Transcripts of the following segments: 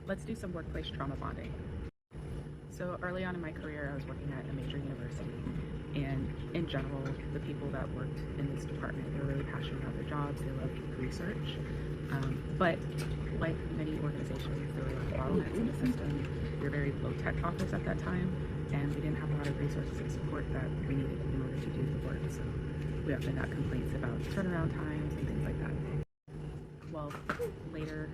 let's do some workplace trauma bonding. So early on in my career, I was working at a major university, and in general, the people that worked in this department, they were really passionate about their jobs. They loved research, but like many organizations, there were a lot of bottlenecks in the system. We were a very low-tech office at that time, and we didn't have a lot of resources and support that we needed in order to do the work. So we often got complaints about turnaround times and things like that. Well, later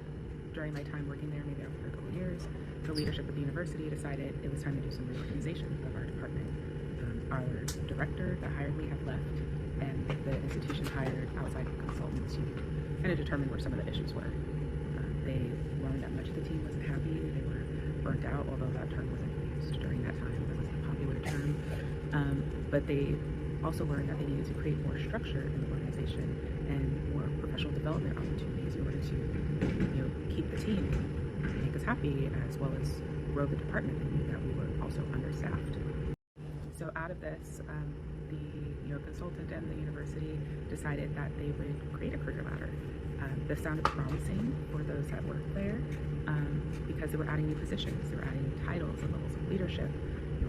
during my time working there, maybe after a couple of years, the leadership of the university decided it was time to do some reorganization of our department. Our director that hired me had left, and the institution hired outside consultants to kind of determine where some of the issues were. They learned that much of the team wasn't happy. They were burnt out, although that term wasn't used during that time. That was a popular term. But they also learned that they needed to create more structure in the organization and more professional development opportunities in order to, keep the team, make us happy, as well as grow the department. They knew that we were also understaffed. So out of this, the consultant and the university decided that they would create a career ladder. This sounded promising for those that worked there because they were adding new positions, they were adding new titles and levels of leadership.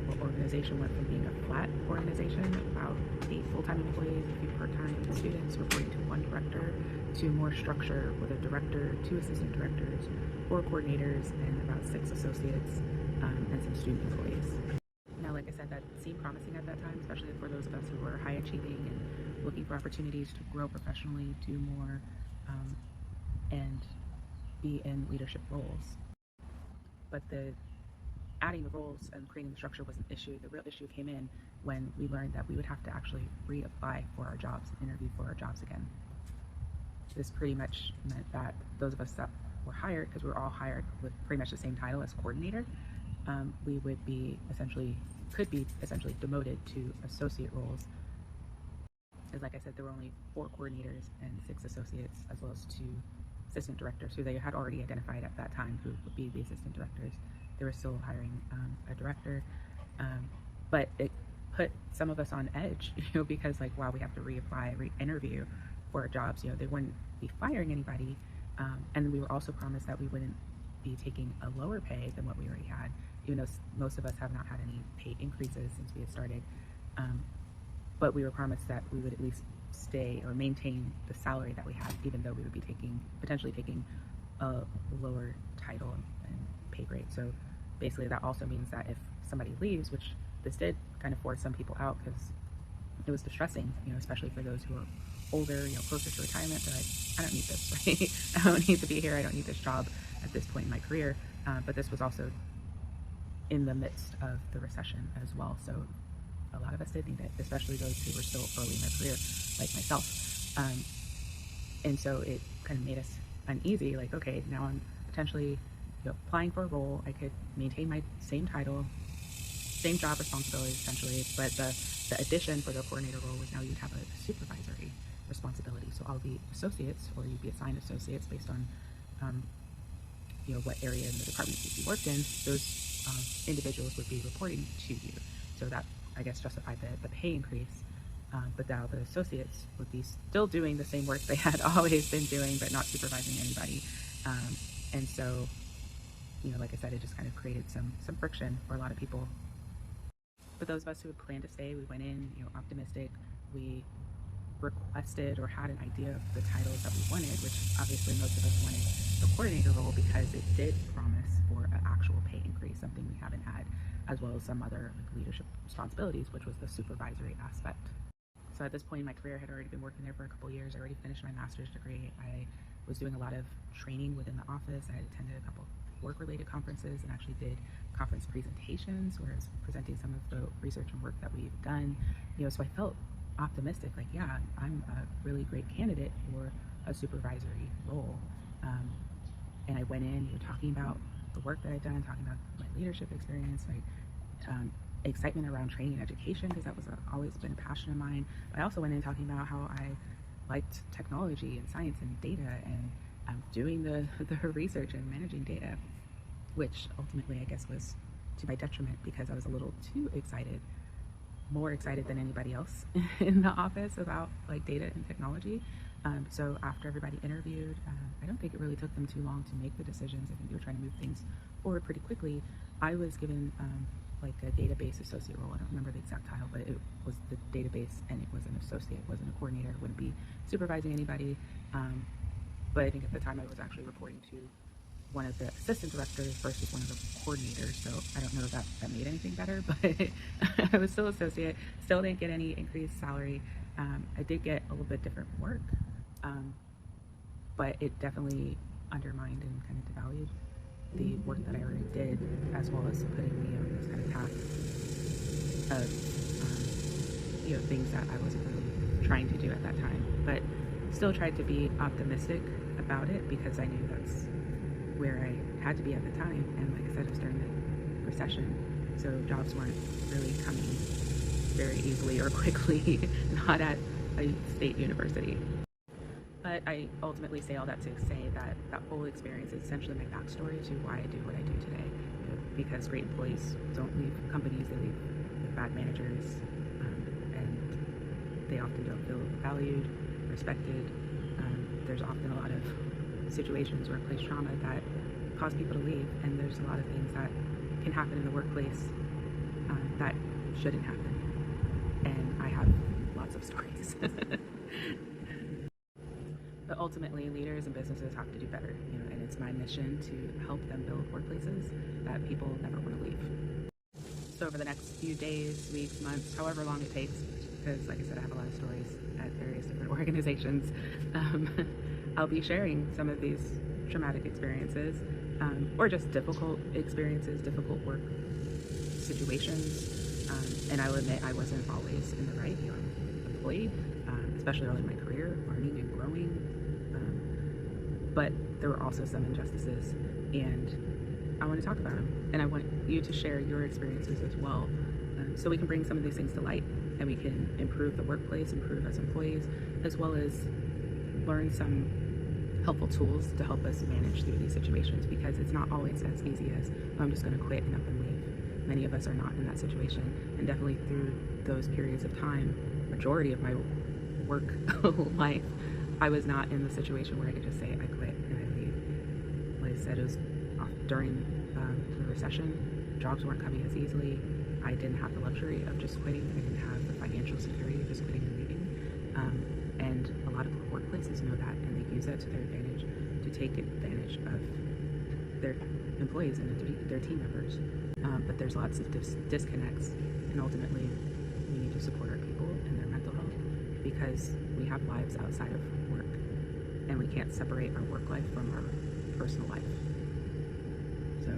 Our organization went from being a flat organization, about 8 full-time employees, a few part-time students reporting to 1 director, to more structure with a director, 2 assistant directors, 4 coordinators, and about 6 associates and some student employees. Now, like I said, that seemed promising at that time, especially for those of us who were high achieving and looking for opportunities to grow professionally, do more, and be in leadership roles. But adding the roles and creating the structure was an issue. The real issue came in when we learned that we would have to actually reapply for our jobs, interview for our jobs again. This pretty much meant that those of us that were hired, because we were all hired with pretty much the same title as coordinator, we would could be essentially demoted to associate roles. As like I said, there were only 4 coordinators and 6 associates, as well as 2 assistant directors who they had already identified at that time who would be the assistant directors. They were still hiring a director, but it put some of us on edge, because like, wow, we have to reapply, re-interview for our jobs. They wouldn't be firing anybody, and we were also promised that we wouldn't be taking a lower pay than what we already had, even though most of us have not had any pay increases since we had started. But we were promised that we would at least stay or maintain the salary that we had, even though we would be potentially taking a lower title and pay grade. So basically that also means that if somebody leaves, which this did kind of force some people out because it was distressing, especially for those who are older, closer to retirement. They're like, I don't need this, right? I don't need to be here. I don't need this job at this point in my career. But this was also in the midst of the recession as well. So a lot of us did need it, especially those who were still early in their career, like myself. And so it kind of made us uneasy, like, okay, now I'm potentially applying for a role. I could maintain my same title, same job responsibilities essentially, but the addition for the coordinator role was now you'd have a supervisory responsibility. So all the associates, or you'd be assigned associates based on what area in the department you worked in, those individuals would be reporting to you. So that, I guess, justified the pay increase. But now the associates would be still doing the same work they had always been doing, but not supervising anybody. And so, like I said, it just kind of created some friction for a lot of people. But those of us who had planned to stay, we went in, optimistic. We requested or had an idea of the titles that we wanted, which obviously most of us wanted the coordinator role because it did promise for an actual pay increase, something we haven't had, as well as some other leadership responsibilities, which was the supervisory aspect. So at this point in my career, I had already been working there for a couple of years. I already finished my master's degree. I was doing a lot of training within the office. I had attended a couple work-related conferences and actually did conference presentations where I was presenting some of the research and work that we've done. So I felt optimistic, like, yeah, I'm a really great candidate for a supervisory role. And I went in, talking about the work that I'd done, talking about my leadership experience, excitement around training and education, because that was always been a passion of mine. But I also went in talking about how I liked technology and science and data, and doing the research and managing data, which ultimately I guess was to my detriment because I was a little too excited, more excited than anybody else in the office about data and technology. So after everybody interviewed, I don't think it really took them too long to make the decisions. I think they were trying to move things forward pretty quickly. I was given like a database associate role. I don't remember the exact title, but it was the database, and it was an associate, it wasn't a coordinator, it wouldn't be supervising anybody. But I think at the time I was actually reporting to one of the assistant directors versus one of the coordinators, so I don't know if that made anything better, but I was still associate, still didn't get any increased salary. I did get a little bit different work, but it definitely undermined and kind of devalued the work that I already did, as well as putting me on this kind of path of things that I wasn't really trying to do at that time, but still tried to be optimistic about it because I knew that's where I had to be at the time. And like I said, it was during the recession, so jobs weren't really coming very easily or quickly, not at a state university. But I ultimately say all that to say that that whole experience is essentially my backstory to why I do what I do today. Because great employees don't leave companies, they leave with bad managers, and they often don't feel valued, respected. There's often a lot of situations, workplace trauma, that cause people to leave, and there's a lot of things that can happen in the workplace that shouldn't happen. And I have lots of stories. But ultimately, leaders and businesses have to do better, and it's my mission to help them build workplaces that people never want to leave. So over the next few days, weeks, months, however long it takes, because like I said, I have a lot of stories at various different organizations, I'll be sharing some of these traumatic experiences, or just difficult experiences, difficult work situations. And I will admit I wasn't always in the right, employee, especially early in my career, learning and growing. But there were also some injustices, and I want to talk about them. And I want you to share your experiences as well, so we can bring some of these things to light, and we can improve the workplace, improve as employees, as well as learn some helpful tools to help us manage through these situations, because it's not always as easy as, oh, I'm just going to quit and up and leave. Many of us are not in that situation, and definitely through those periods of time, majority of my work life, I was not in the situation where I could just say I quit and I leave. Like I said, it was during the recession. Jobs weren't coming as easily. I didn't have the luxury of just quitting. I didn't have the financial security of just quitting and leaving. And a lot of workplaces know that, and they use that to their advantage to take advantage of their employees and their team members. But there's lots of disconnects, and ultimately we need to support our people and their mental health, because we have lives outside of work, and we can't separate our work life from our personal life. So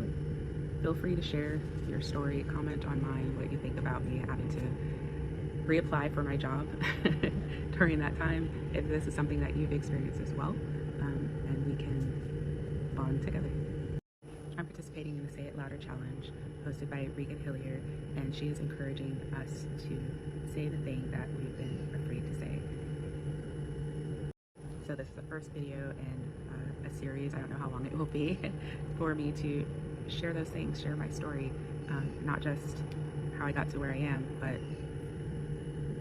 feel free to share your story, comment on mine, what you think about me having to reapply for my job during that time, if this is something that you've experienced as well, and we can bond together. I'm participating in the Say It Louder Challenge hosted by Regan Hill, and she is encouraging us to say the thing that we've been afraid to say. So this is the first video in a series, I don't know how long it will be, for me to share those things, share my story, not just how I got to where I am, but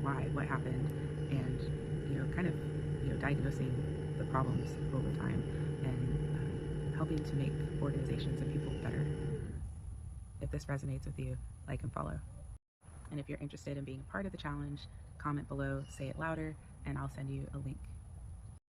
why, what happened, and kind of diagnosing the problems over time, and helping to make organizations and people better. If this resonates with you, like and follow. And if you're interested in being a part of the challenge, comment below, say it louder, and I'll send you a link.